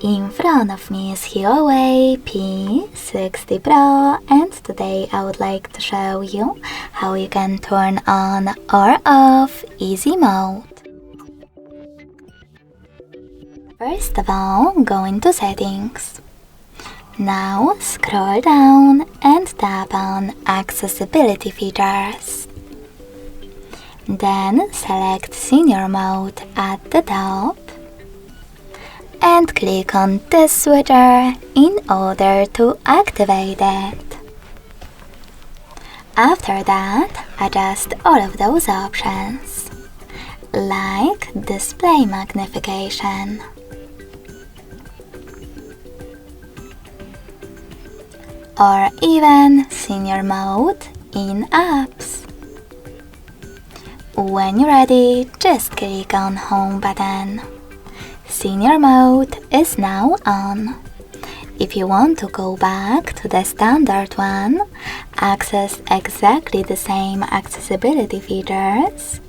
In front of me is HUAWEI P60 Pro, and today I would like to show you how you can turn on or off easy mode. First of all, go into settings. Now scroll down and tap on accessibility features. Then select senior mode at the top and click on this switcher in order to activate it. After that, adjust all of those options, like display magnification, or even senior mode in apps. When you're ready, just click on Home button. Senior mode is now on. If you want to go back to the standard one, access exactly the same accessibility features,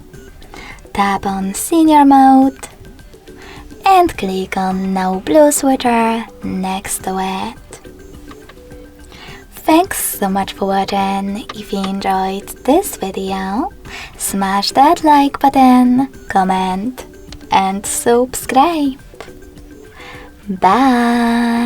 tap on Senior mode and click on No Blue switcher next to it. Thanks so much for watching. If you enjoyed this video, smash that like button, comment and subscribe. Bye!